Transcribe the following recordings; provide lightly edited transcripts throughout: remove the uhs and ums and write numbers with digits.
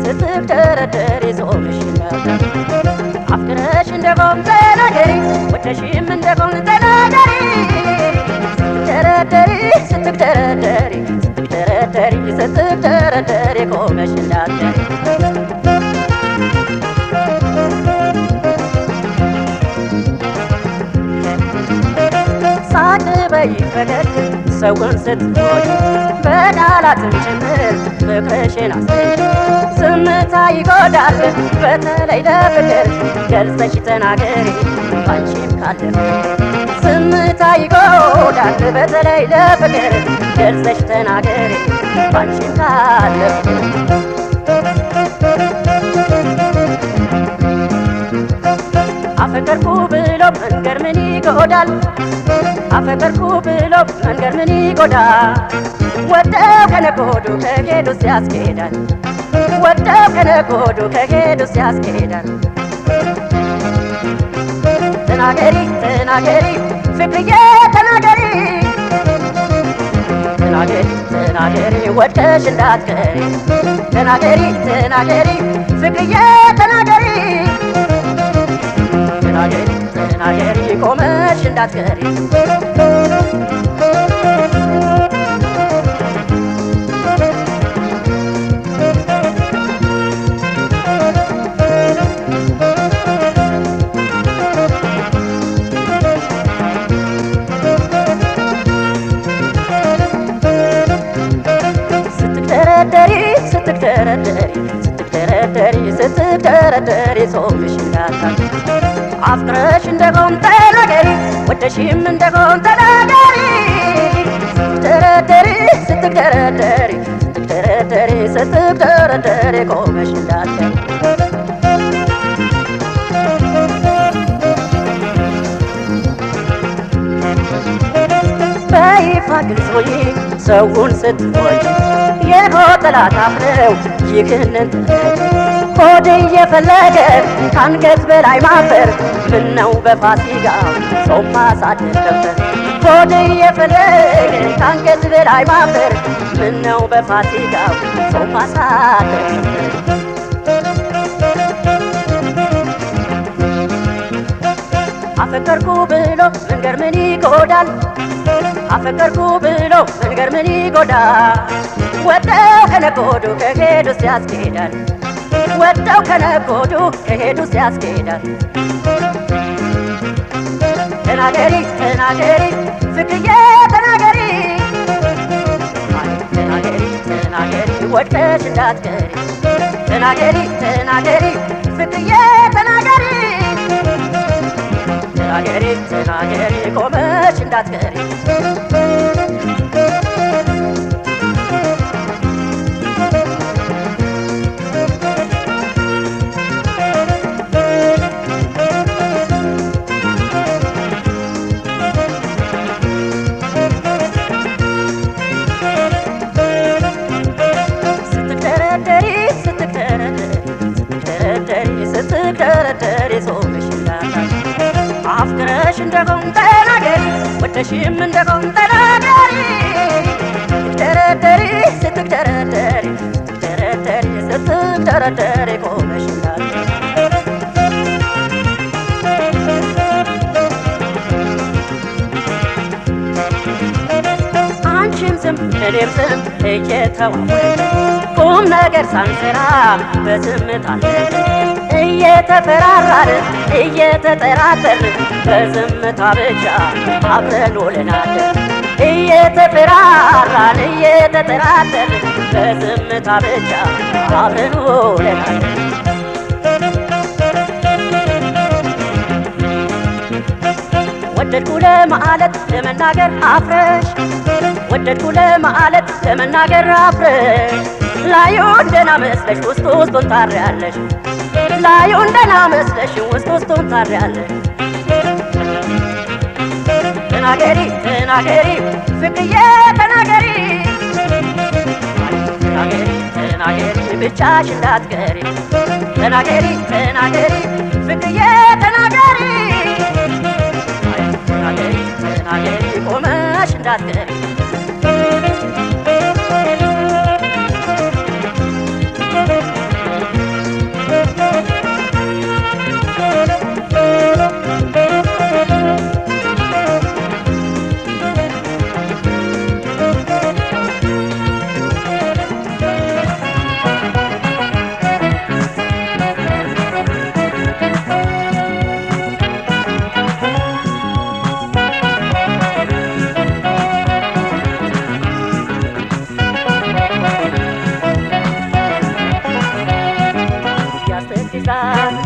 ስትደረደሪ ጾምሽና አፍቅረሽ እንደቆም ተናገሪ ወደሽም እንደቆም ተናገሪ ስትደረደሪ ስትደረደሪ ቆመሽ እንዳትቀሪ ሳቅ በይ ፈገግ ሰውን ስትሞች በቃላትም ጭምር ፍቅርሽን አስረጅ ዝምታ ይጎዳል በተለይ ለፍቅር ገልጸሽ ተናገሪ አንቺም ካለ ዝምታ ይጎዳል በተለይ ለፍቅር ገልጸሽ ተናገሪ አንቺም ካለ አፈቀርኩ ብሎ መንገር ምን ይጎዳል አፈቀርኩ ብሎ መንገር ምን ይጎዳል ወደው ከነጎዱ ከሄዱ ሲያስኬዳል ወደው ከነጎዱ ከሄዱ ሲያስኬዳል ተናገሪ ተናገሪ ፍቅርዬ ተናገሪ ተናገሪ ወደሽ እንዳትቀሪ ተናገሪ ፍቅርዬ ተናገሪ ተናገሪ ቆመሽ እንዳትቀሪ ስትደረደሪ ጾምሽ እንዳታልፍ አፍቅረሽ እንደቆም ተናገሪ ወደሽም እንደቆም ተናገሪ ስትደረደሪ ቆመሽ እንዳትቀሪ በይፋ ግልጽ ሆኚ ሰውን ስትሞች የሆጠላት አፍነው ይህንን ሆድ እየፈለገ ካንገት በላይ ማፈር ምነው በፋሲካ ጾም ማሳደር ነበር ሆድ እየፈለገ ካንገት በላይ ማፈር ምነው በፋሲካ ጾም ማሳደር ነበር አፈቀርኩ ብሎ መንገር ምን ይጎዳል አፈቀርኩ ብሎ መንገር ምን ይጎዳል ወደው ከነጎዱ ከሄዱ ሲያስኬዳል ወደው ከነጎዱ ከሄዱ ሲያስኬዳል ተናገሪ ፍቅርዬ ተናገሪ ወደሽ እንዳትቀሪ ተናገሪ ፍቅርዬ ተናገሪ ቆመሽ እንዳትቀሪ ስትደረደሪ ጾምሽ እንዳታልፍ አፍቅረሽ እንደቆም ተናገሪ ወደሽም እንደቆም ተናገሪ ስትደረደሪ ቆመሽ እንዳትቀሪ አንቺም ዝም እኔም ዝም እየተዋወቅን ቁም ነገር ሳንሰራ በዝምታ እየተፈራራን እየተጠራጠርን በዝምታ ብቻ አብረን ውለናል እየተፈራራን እየተጠራጠርን በዝምታ ብቻ አብረን ውለናል ወደድኩ ለማለት ለመናገር አፍረሽ ወደድኩ ለማለት ለመናገር አፍረሽ ላዩ እንደና መስለሽ ውስጥ ውስጡን ታሪያለሽ ላዩ እንደና መስለሽ ውስጥ ውስጡን ታሪያለሽ ተናገሪ ተናገሪ ፍቅርዬ ተናገሪ ተናገሪ ተናገሪ ብቻሽ እንዳትቀሪ ተናገሪ ተናገሪ ፍቅርዬ ተናገሪ ተናገሪ ተናገሪ ቆመሽ እንዳትቀሪ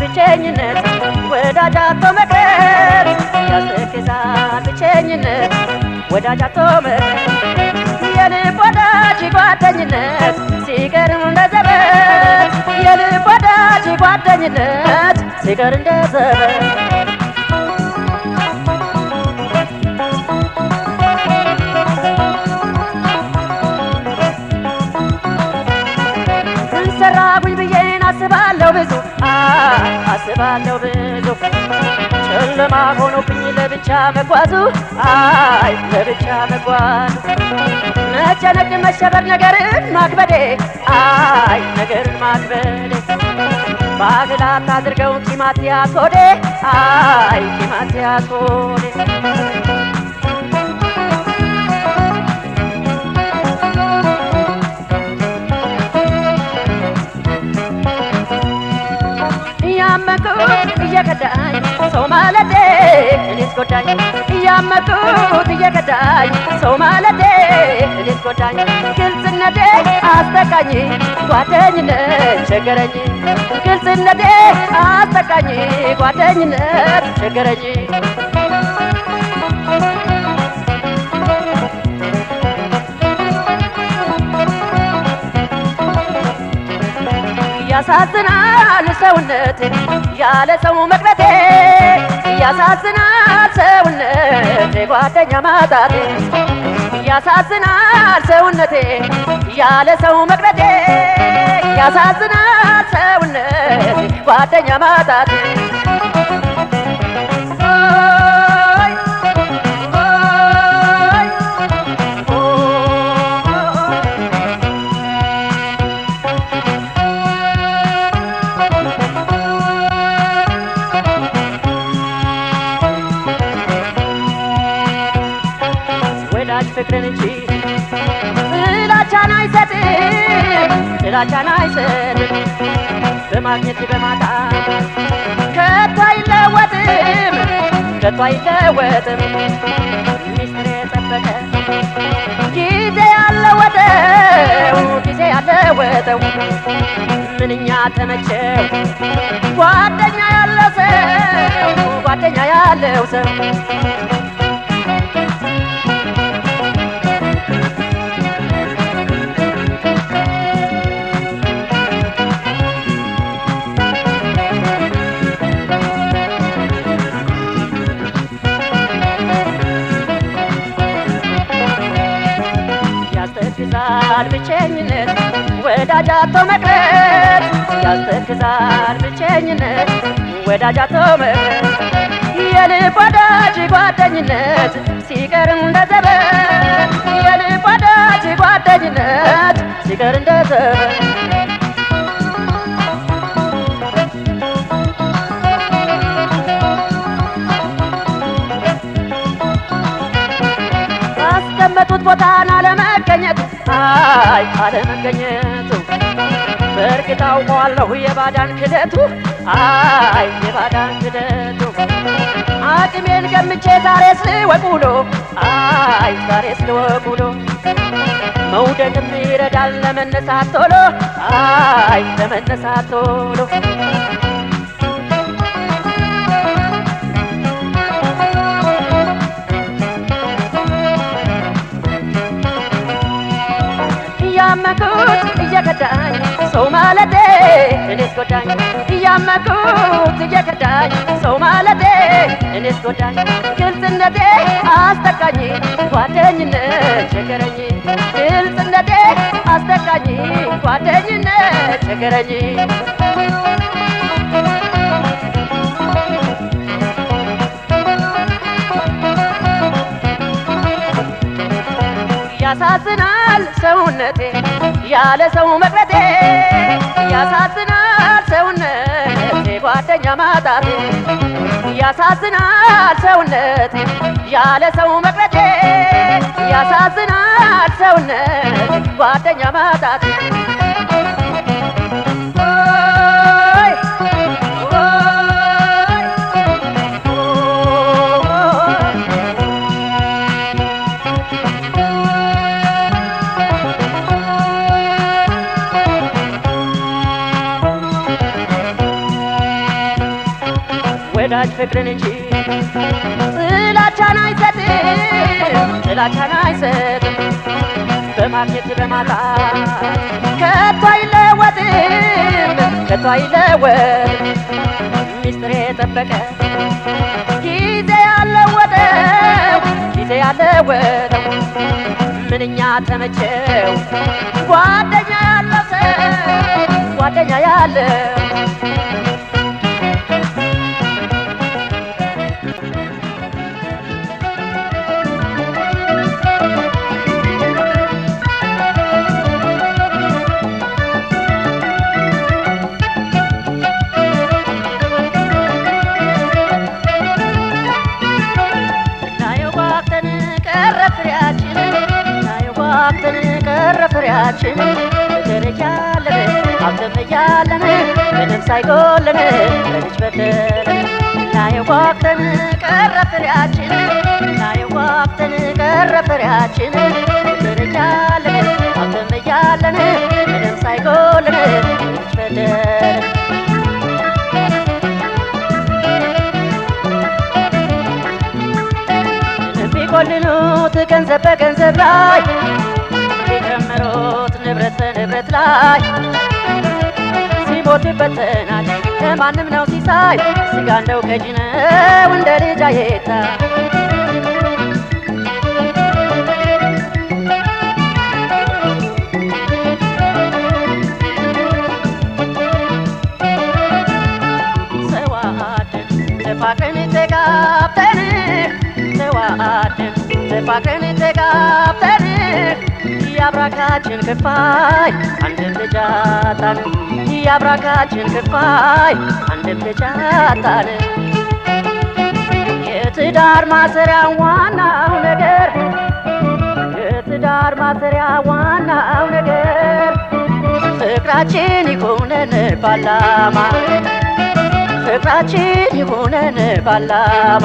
ብቸኝነት ወዳጅ አጥቶ መቅረት ያስለቅሳል ብቸኝነት ወዳጅ አጥቶ መቅረት የልብ ወዳጅ ጓደኝነት ሲቀር እንደ ዘበት የልብ ወዳጅ ጓደኝነት ሲቀር እንደ ዘበት ሰራጉኝ ብዬን አስባለሁ ብዙ አስባለሁ ብዙ ጨለማ ሆኖብኝ ለብቻ መጓዙ ለብቻ መጓዙ መጨነቅ መሸበር ነገርን ማክበዴ ነገርን ማክበዴ ባህላት አድርገው ቲማቲያስ ሆዴ ቲማቲያስ ሆዴ እያመኩት እየከዳኝ ሰው ማለቴ እኔስ ጎዳኝ እያመኩት እየከዳኝ ሰው ማለቴ እኔስ ጎዳኝ ግልጽነቴ አስጠቃኝ ጓደኝነት ቸገረኝ ግልጽነቴ አስጠቃኝ ጓደኝነት ቸገረኝ ያሳዝናል ሰውነቴ ያለ ሰው መቅረቴ ያሳዝናል ሰውነቴ ጓደኛ ማጣቴ ያሳዝናል ሰውነቴ ያለ ሰው መቅረቴ ያሳዝናል ሰውነቴ ጓደኛ ማጣቴ ፍቅርን እንጂ ጥላቻን አይሰጥም ጥላቻን አይሰጥም በማግኘት በማጣት ከቶ አይለወጥም ከቶ አይለወጥም ሚስጥር የጠበቀ ጊዜ ያለወጠው ጊዜ ያለወጠው ምንኛ ተመቸው ጓደኛ ያለው ሰው ጓደኛ ያለው ሰው ያስተክዛል ብቸኝነት ወዳጅ አጥቶ መቅረት ያስተክዛል ብቸኝነት ወዳጅ አጥቶ መቅረት የልብ ወዳጅ ጓደኝነት ሲቀር እንደ ዘበት የልብ ወዳጅ ጓደኝነት ሲቀር እንደ ዘበት ባስቀመጡት ቦታን አለመገኘቱ አለመገኘቱ በእርግጥ አውቀዋለሁ የባዳን ክደቱ የባዳን ክደቱ አቅሜን ገምቼ ዛሬስ ልወቅ ውሎ ዛሬስ ልወቅ ውሎ መውደድም ይረዳል ለመነሳት ቶሎ ለመነሳት ቶሎ እያመኩት እየከዳኝ ሰው ማለቴ እኔስ ጎዳኝ እያመኩት እየከዳኝ ሰው ማለቴ እኔስ ጎዳኝ ግልጽነት ግልጽነቴ አስጠቃኝ ጓደኝነት ቸገረኝ ግልጽነቴ አስጠቃኝ ጓደኝነት ቸገረኝ ያሳዝናል ሰውነቴ ያለ ሰው መቅረቴ ያሳዝናል ሰውነቴ ጓደኛ ማጣቴ ያሳዝናል ሰውነቴ ያለ ሰው መቅረቴ ያሳዝናል ሰውነቴ ጓደኛ ማጣቴ ወዳጅ ፍቅርን እንጂ ጥላቻን አይሰጥም ጥላቻን አይሰጥም በማግኘት በማጣት ከቶ አይለወጥም ከቶ አይለወጥም ሚስጥር የጠበቀ ጊዜ ያለወጠው ጊዜ ያለወጠው ምንኛ ተመቸው ጓደኛ ያለው ሰው ጓደኛ ያለው ፍሬያችን ተረጃለን አብተመያለን ምንም ሳይጎለን ለልጅ በደለን ናየዋክተን ቀረ ፍሬያችን ናየዋክተን ቀረ ፍሬያችን ተረጃለን አብተመያለን ምንም ሳይጎለን ለልጅ በደለን ቢቆልኑት ገንዘብ በገንዘብ ላይ ጨምሮት ንብረት በንብረት ላይ ሲሞት ይበተናል ከማንም ነው ሲሳይ ስጋ እንደው ከእጅ ነው እንደ ልጅ አየታ ሰዋድን ተፋቅረን ተጋብተን ሰዋድን ተፋቅረን ተጋብተን ያብራካችን ክፋይ አንድም ልጅ አጣን ያብራካችን ክፋይ አንድም ልጅ አጣን የትዳር ማሰሪያ ዋናው ነገር የትዳር ማሰሪያ ዋናው ነገር ፍቅራችን ይሁነን ባላማ ፍቅራችን ይሁነን ባላማ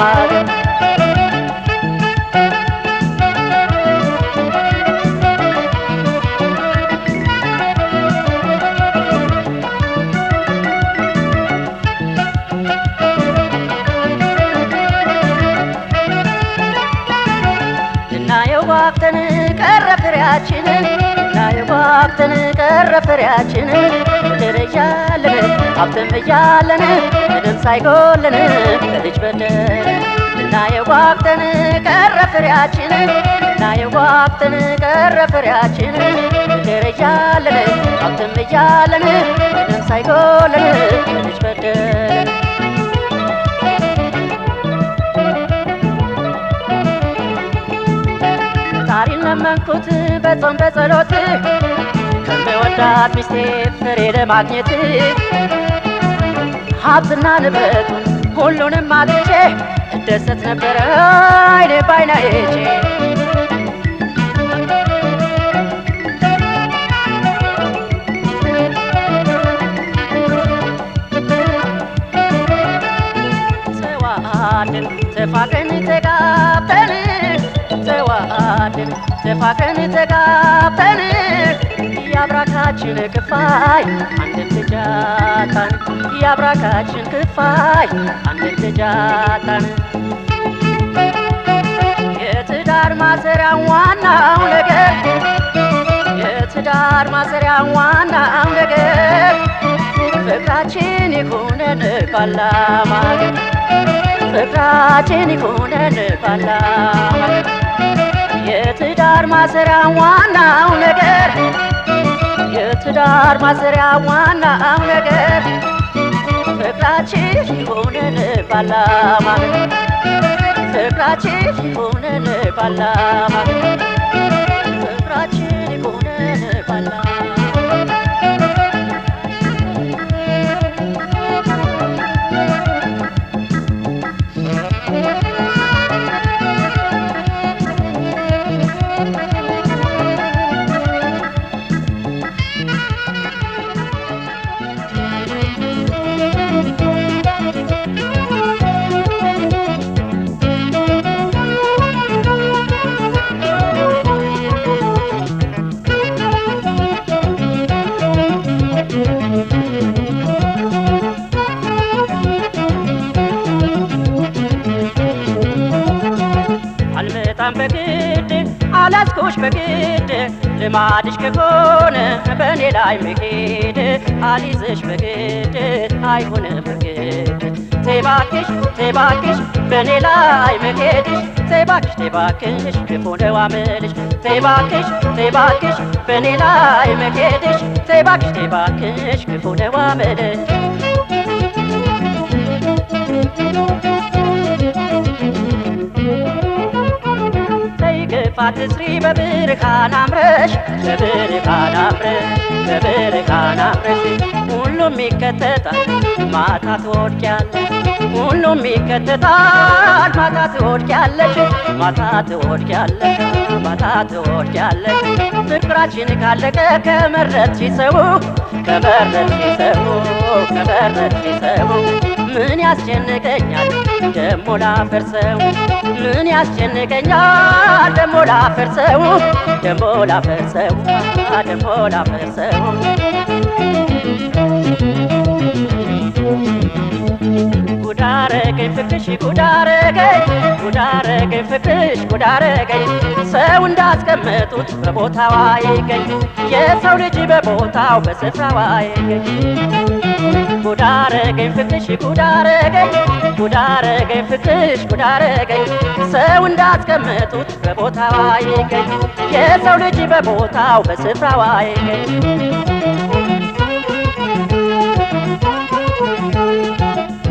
ናየዋክተን ቀረ ፍሬያችን ናየዋክተን ቀረ ፍሬያችን ተረጃለን አብተመያለን ምንም ሳይጎለን ለልጅ በደለን ናየዋክተን ቀረ ፍሬያችን ናየዋክተን ቀረ ፍሬያችን ተረጃለን አብተመያለን ምንም ሳይጎለን ለልጅ በደለን ታሪን ለመንኩት በጾም በጸሎት ከምወዳት ሚስቴ ፍሬ ለማግኘት ሀብትና ንብረቱን ሁሉንም አግኝቼ እደሰት ነበረ አይኔ ባይኔ አይቼ ተዋደን ተፋቅረን ተጋብተን ተዋደን ተፋቅረን ተጋብተን ያብራካችን ክፋይ አንድም ልጅ አጣን ያብራካችን ክፋይ አንድም ልጅ አጣን የትዳር ማሰሪያ ዋናው ነገር የትዳር ማሰሪያ ዋናው ነገር ፍቅራችን ይሁነን ባላማ ፍቅራችን ይሁነን ባላማ የትዳር ማሰሪያ ዋናው ነገር የትዳር ማሰሪያ ዋናው ነገር ፍቅራችን ይሁነን ባላማ ፍቅራችን ይሁነን ባላማ ፍቅራችን ይሁነን ባላማ በግድ አላስኩሽ በግድ ልማድሽ ከሆነ በኔ ላይ መሄድ አልይዝሽ በግድ አይሆንም በግድ ተባክሽ ተባክሽ በኔ ላይ መሄድሽ ተባክሽ ተባክሽ ክፉ ነው አመልሽ ተባክሽ ተባክሽ በኔ ላይ መሄድሽ ተባክሽ ተባክሽ ክፉ ነው አመልሽ ፋትስሪ በብርሃን አምረሽ በብርሃን አምረሽ በብርሃን አምረሽ ሁሉም ይከተታል ማታ ትወድቂያለሽ ሁሉም ይከተታል ማታ ትወድቂያለሽ ማታ ትወድቂያለሽ ማታ ትወድቂያለሽ ፍቅራችን ካለቀ ከመረጥሽ ሰው ከመረጥሽ ሰው ከመረጥሽ ሰው ምን ያስጨንቀኛል ደሞ ላፈርሰው ምን ያስጨንቀኛል ደሞ ላፈርሰው ደሞ ላፈርሰው ደሞ ላፈርሰው ጉዳረገኝ ፍቅርሽ ጉዳረገኝ ጉዳረገኝ ፍቅርሽ ጉዳረገኝ ሰው እንዳስቀመጡት በቦታው አይገኝ የሰው ልጅ በቦታው በስፍራው አይገኝ ጉዳረገኝ ፍቅርሽ ጉዳረገኝ ጉዳረገኝ ፍቅርሽ ጉዳረገኝ ሰው እንዳስቀመጡት በቦታው አይገኝ የሰው ልጅ በቦታው በስፍራው አይገኝ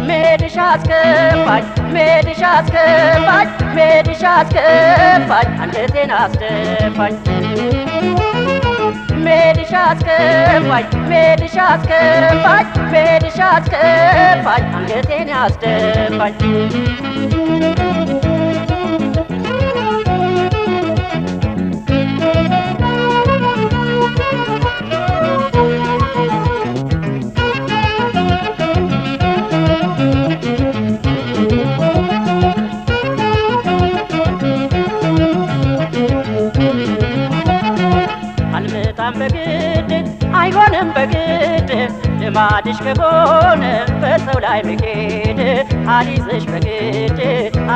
ሜድሽ አስከፋኝ ሜድሽ አስከፋኝ ሜድሽ አስከፋኝ አንጀቴን አስደፋኝ ሜድሽ አስከፋኝ ሜድሽ አስከፋኝ ሜድሽ አስከፋኝ አንጀቴን አስደፋኝ በግድ አይሆንም በግድ ልማድሽ ከሆነ በሰው ላይ መሄድ አልይዝሽ በግድ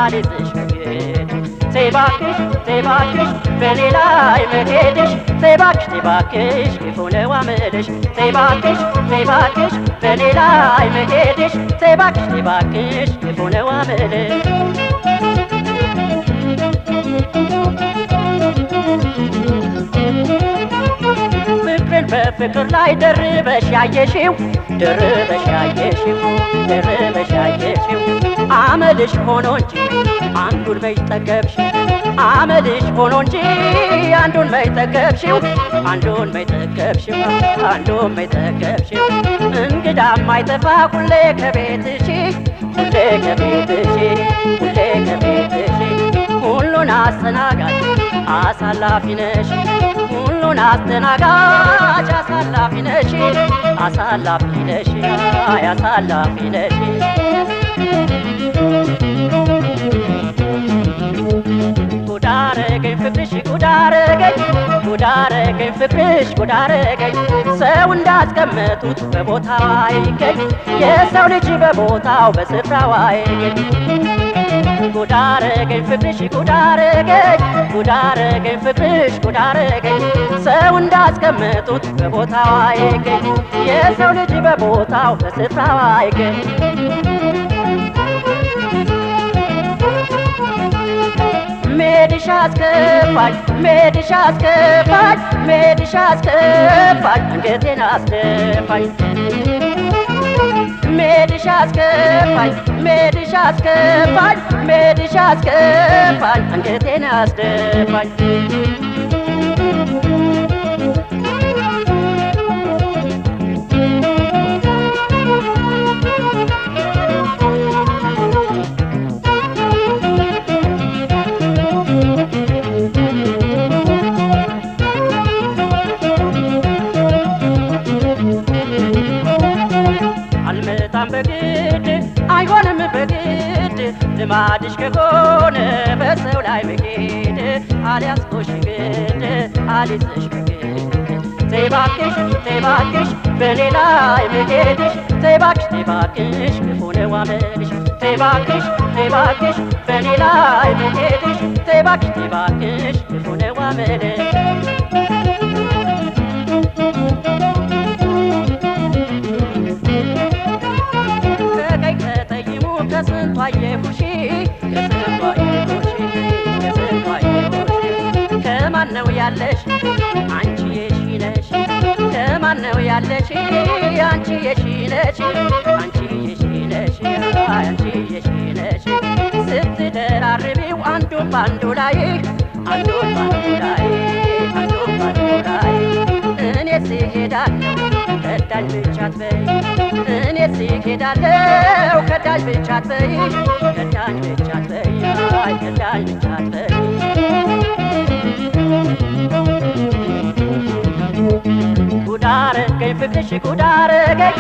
አልይዝሽ በግድ ተባክሽ ተባክሽ በኔ ላይ መሄድሽ ተባክሽ ተባክሽ ክፉ ነው አመልሽ ተባክሽ ተባክሽ በኔ ላይ መሄድሽ ተባክሽ ተባክሽ ክፉ ነው አመልሽ በፍቅር ላይ ደርበሽ ያየሽው ደርበሽ ያየሽው ደርበሽ ያየሽው አመልሽ ሆኖ እንጂ አንዱን መይጠገብሽው አመልሽ ሆኖ እንጂ አንዱን መይጠገብሽው አንዱን መይጠገብሽው አንዱን መይጠገብሽው እንግዳ ማይጠፋ ሁሌ ከቤትሽ ሁሌ ከቤትሽ ሁሌ ከቤትሽ ሁሉን አስተናጋጅ አሳላፊ ነሽ ሁሉን አስተናጋጅ አሳላፊ ነሽ አሳላፊ ነሽ አይ አሳላፊ ነሽ ጉዳረገኝ ፍቅርሽ ጉዳረገኝ ጉዳረገኝ ፍቅርሽ ጉዳረገኝ ሰው እንዳስቀመጡት በቦታው አይገኝ የሰው ልጅ በቦታው በስፍራው አይገኝ ጉዳረገኝ ፍቅርሽ ጉዳረገኝ ጉዳረገኝ ፍቅርሽ ጉዳረገኝ ሰው እንዳስቀመጡት በቦታው አይገኝ የሰው ልጅ በቦታው በስፍራው አይገኝ መሄድሽ አስከፋኝ መሄድሽ አስከፋኝ መሄድሽ አስከፋኝ አንገቴን አስደፋኝ መሄድሽ አስከፋኝ መሄድሽ አስከፋኝ መሄድሽ አስከፋኝ አንገቴን አስደፋኝ አልመጣም በግድ አይሆንም በግድ ልማድሽ ከሆነ በሰው ላይ መሄድ አልያዝኩሽ ግድ አልይዝሽ በግድ ተይ እባክሽ በኔ ላይ መሄድሽ ተይ እባክሽ ክፉ ነው አመልሽ ተይ እባክሽ በኔ ላይ መሄድሽ ተይ እባክሽ ክፉ ነው አመልሽ ከስንቱ አየሁሽ ከማን ነው ያለሽ አንቺ የሺ ነሽ ከማን ነው ያለሽ አንቺ የሺ ነሽ አንቺ የሺ ነሽ አንቺ የሺ ነሽ ስትደራርቢው አንዱ ባንዱ ላይ እኔ ስሄዳለሁ ከዳኝ ብቻ አትበይ እኔ ስሄዳለሁ ከዳኝ ብቻ አትበይ ከዳኝ ብቻ አትበይ ከዳኝ ብቻ አትበይ ጉዳረገኝ ፍቅርሽ ጉዳረገኝ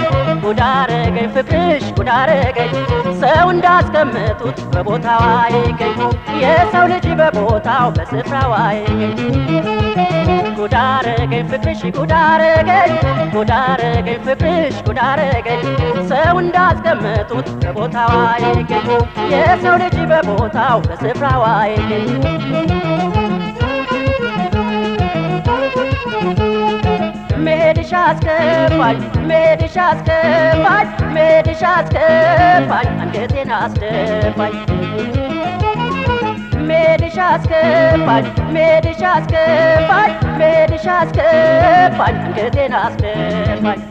ፍቅርሽ ጉዳረገኝ ሰው እንዳስቀመጡት በቦታው አይገኝ የሰው ልጅ በቦታው በስፍራው አይገኝ ጉዳረገኝ ፍቅርሽ ጉዳረገኝ ፍቅርሽ ጉዳረገኝ ሰው እንዳስቀመጡት በቦታው አይገኝ የሰው ልጅ በቦታው በስፍራው አይገኝ መሄድሽ አስከፋኝ መሄድሽ አስከፋኝ መሄድሽ አስከፋኝ አንገቴን አስደፋኝ መሄድሽ አስከፋኝ መሄድሽ አስከፋኝ መሄድሽ አስከፋኝ አንገቴን አስደፋኝ